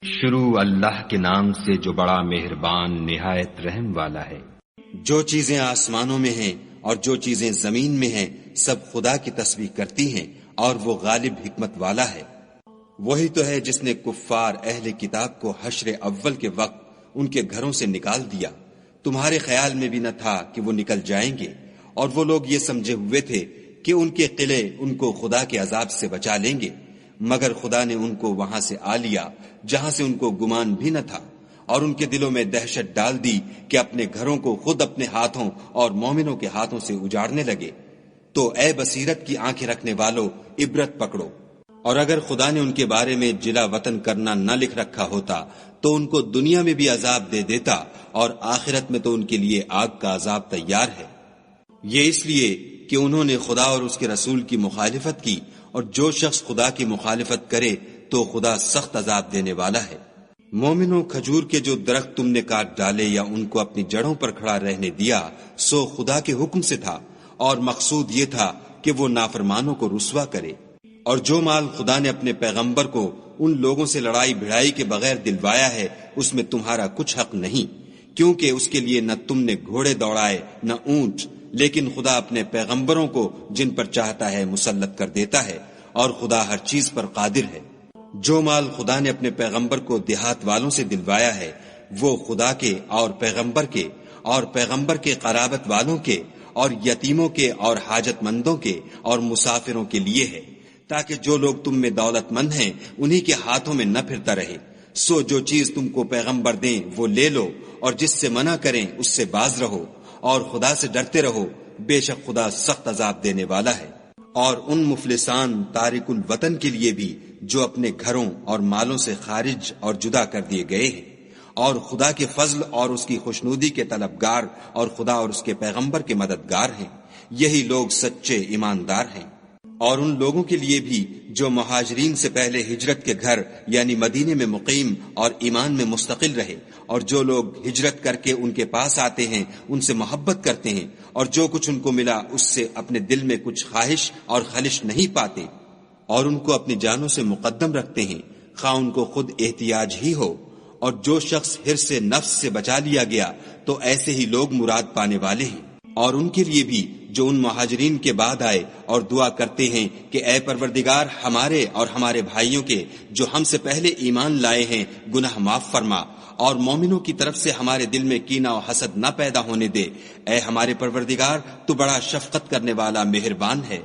شروع اللہ کے نام سے جو بڑا مہربان نہایت رحم والا ہے۔ جو چیزیں آسمانوں میں ہیں اور جو چیزیں زمین میں ہیں سب خدا کی تسبیح کرتی ہیں اور وہ غالب حکمت والا ہے۔ وہی تو ہے جس نے کفار اہل کتاب کو حشر اول کے وقت ان کے گھروں سے نکال دیا، تمہارے خیال میں بھی نہ تھا کہ وہ نکل جائیں گے، اور وہ لوگ یہ سمجھے ہوئے تھے کہ ان کے قلعے ان کو خدا کے عذاب سے بچا لیں گے، مگر خدا نے ان کو وہاں سے آ لیا جہاں سے ان کو گمان بھی نہ تھا، اور ان کے دلوں میں دہشت ڈال دی کہ اپنے گھروں کو خود اپنے ہاتھوں اور مومنوں کے ہاتھوں سے اجاڑنے لگے۔ تو اے بصیرت کی آنکھیں رکھنے والو، عبرت پکڑو، اور اگر خدا نے ان کے بارے میں جلا وطن کرنا نہ لکھ رکھا ہوتا تو ان کو دنیا میں بھی عذاب دے دیتا، اور آخرت میں تو ان کے لیے آگ کا عذاب تیار ہے۔ یہ اس لیے کہ انہوں نے خدا اور اس کے رسول کی مخالفت کی، اور جو شخص خدا کی مخالفت کرے تو خدا سخت عذاب دینے والا ہے۔ مومنوں، کھجور کے جو درخت تم نے کاٹ ڈالے یا ان کو اپنی جڑوں پر کھڑا رہنے دیا سو خدا کے حکم سے تھا، اور مقصود یہ تھا کہ وہ نافرمانوں کو رسوا کرے۔ اور جو مال خدا نے اپنے پیغمبر کو ان لوگوں سے لڑائی بھڑائی کے بغیر دلوایا ہے اس میں تمہارا کچھ حق نہیں، کیونکہ اس کے لیے نہ تم نے گھوڑے دوڑائے نہ اونٹ، لیکن خدا اپنے پیغمبروں کو جن پر چاہتا ہے مسلط کر دیتا ہے، اور خدا ہر چیز پر قادر ہے۔ جو مال خدا نے اپنے پیغمبر کو دیہات والوں سے دلوایا ہے وہ خدا کے اور پیغمبر کے قرابت والوں کے اور یتیموں کے اور حاجت مندوں کے اور مسافروں کے لیے ہے، تاکہ جو لوگ تم میں دولت مند ہیں انہی کے ہاتھوں میں نہ پھرتا رہے۔ سو جو چیز تم کو پیغمبر دیں وہ لے لو، اور جس سے منع کریں اس سے باز رہو، اور خدا سے ڈرتے رہو، بے شک خدا سخت عذاب دینے والا ہے۔ اور ان مفلسان تارک الوطن کے لیے بھی جو اپنے گھروں اور مالوں سے خارج اور جدا کر دیے گئے ہیں، اور خدا کے فضل اور اس کی خوشنودی کے طلبگار اور خدا اور اس کے پیغمبر کے مددگار ہیں، یہی لوگ سچے ایماندار ہیں۔ اور ان لوگوں کے لیے بھی جو مہاجرین سے پہلے ہجرت کے گھر یعنی مدینے میں مقیم اور ایمان میں مستقل رہے، اور جو لوگ ہجرت کر کے ان کے پاس آتے ہیں ان سے محبت کرتے ہیں، اور جو کچھ ان کو ملا اس سے اپنے دل میں کچھ خواہش اور خلش نہیں پاتے، اور ان کو اپنی جانوں سے مقدم رکھتے ہیں، خواہ ان کو خود احتیاج ہی ہو۔ اور جو شخص حرص سے نفس سے بچا لیا گیا تو ایسے ہی لوگ مراد پانے والے ہیں۔ اور ان کے لیے بھی جو ان مہاجرین کے بعد آئے اور دعا کرتے ہیں کہ اے پروردگار ہمارے اور ہمارے بھائیوں کے جو ہم سے پہلے ایمان لائے ہیں گناہ معاف فرما، اور مومنوں کی طرف سے ہمارے دل میں کینہ و حسد نہ پیدا ہونے دے، اے ہمارے پروردگار تو بڑا شفقت کرنے والا مہربان ہے۔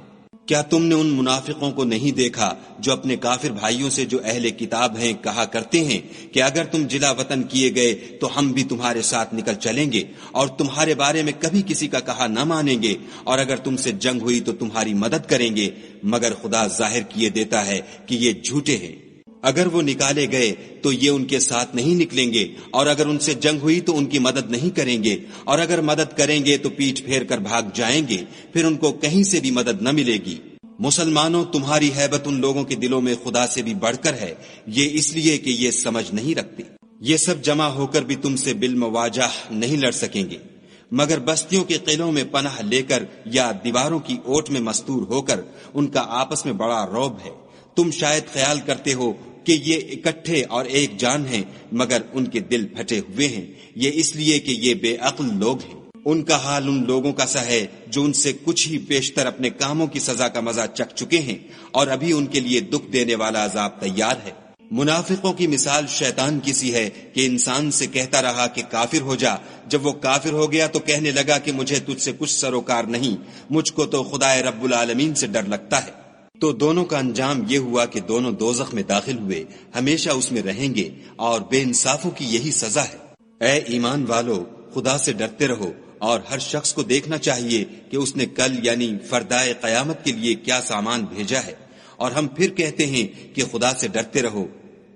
کیا تم نے ان منافقوں کو نہیں دیکھا جو اپنے کافر بھائیوں سے جو اہل کتاب ہیں کہا کرتے ہیں کہ اگر تم جلا وطن کیے گئے تو ہم بھی تمہارے ساتھ نکل چلیں گے، اور تمہارے بارے میں کبھی کسی کا کہا نہ مانیں گے، اور اگر تم سے جنگ ہوئی تو تمہاری مدد کریں گے، مگر خدا ظاہر کیے دیتا ہے کہ یہ جھوٹے ہیں۔ اگر وہ نکالے گئے تو یہ ان کے ساتھ نہیں نکلیں گے، اور اگر ان سے جنگ ہوئی تو ان کی مدد نہیں کریں گے، اور اگر مدد کریں گے تو پیٹھ پھیر کر بھاگ جائیں گے، پھر ان کو کہیں سے بھی مدد نہ ملے گی۔ مسلمانوں، تمہاری ہیبت ان لوگوں کے دلوں میں خدا سے بھی بڑھ کر ہے، یہ اس لیے کہ یہ سمجھ نہیں رکھتے۔ یہ سب جمع ہو کر بھی تم سے بالمواجہ نہیں لڑ سکیں گے، مگر بستیوں کے قلعوں میں پناہ لے کر یا دیواروں کی اوٹ میں مستور ہو کر ان کا آپس میں بڑا رعب ہے۔ تم شاید خیال کرتے ہو کہ یہ اکٹھے اور ایک جان ہیں، مگر ان کے دل پھٹے ہوئے ہیں، یہ اس لیے کہ یہ بے عقل لوگ ہیں۔ ان کا حال ان لوگوں کا سا ہے جو ان سے کچھ ہی پیشتر اپنے کاموں کی سزا کا مزہ چکھ چکے ہیں، اور ابھی ان کے لیے دکھ دینے والا عذاب تیار ہے۔ منافقوں کی مثال شیطان کی سی ہے کہ انسان سے کہتا رہا کہ کافر ہو جا، جب وہ کافر ہو گیا تو کہنے لگا کہ مجھے تجھ سے کچھ سروکار نہیں، مجھ کو تو خدا رب العالمین سے ڈر لگتا ہے۔ تو دونوں کا انجام یہ ہوا کہ دونوں دوزخ میں داخل ہوئے، ہمیشہ اس میں رہیں گے، اور بے انصافوں کی یہی سزا ہے۔ اے ایمان والو، خدا سے ڈرتے رہو، اور ہر شخص کو دیکھنا چاہیے کہ اس نے کل یعنی فردائے قیامت کے لیے کیا سامان بھیجا ہے، اور ہم پھر کہتے ہیں کہ خدا سے ڈرتے رہو،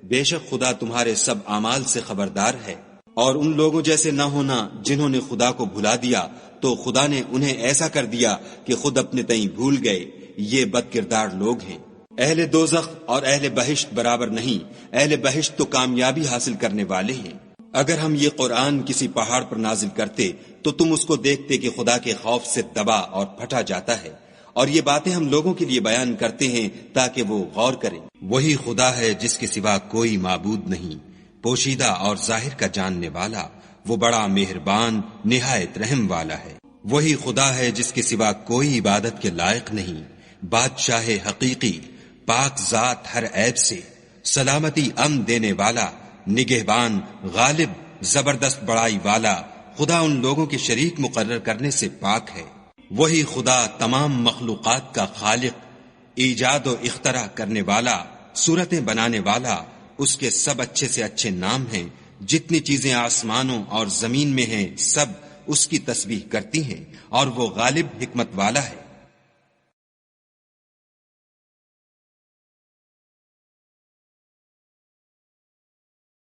بے شک خدا تمہارے سب اعمال سے خبردار ہے۔ اور ان لوگوں جیسے نہ ہونا جنہوں نے خدا کو بھلا دیا تو خدا نے انہیں ایسا کر دیا کہ خود اپنے تئیں بھول گئے، یہ بد کردار لوگ ہیں۔ اہل دوزخ اور اہل بہشت برابر نہیں، اہل بہشت تو کامیابی حاصل کرنے والے ہیں۔ اگر ہم یہ قرآن کسی پہاڑ پر نازل کرتے تو تم اس کو دیکھتے کہ خدا کے خوف سے دبا اور پھٹا جاتا ہے، اور یہ باتیں ہم لوگوں کے لیے بیان کرتے ہیں تاکہ وہ غور کریں۔ وہی خدا ہے جس کے سوا کوئی معبود نہیں، پوشیدہ اور ظاہر کا جاننے والا، وہ بڑا مہربان نہایت رحم والا ہے۔ وہی خدا ہے جس کے سوا کوئی عبادت کے لائق نہیں، بادشاہ حقیقی، پاک ذات ہر عیب سے، سلامتی امن دینے والا، نگہبان، غالب، زبردست بڑائی والا۔ خدا ان لوگوں کے شریک مقرر کرنے سے پاک ہے۔ وہی خدا تمام مخلوقات کا خالق، ایجاد و اختراع کرنے والا، صورتیں بنانے والا۔ اس کے سب اچھے سے اچھے نام ہیں۔ جتنی چیزیں آسمانوں اور زمین میں ہیں سب اس کی تسبیح کرتی ہیں، اور وہ غالب حکمت والا ہے۔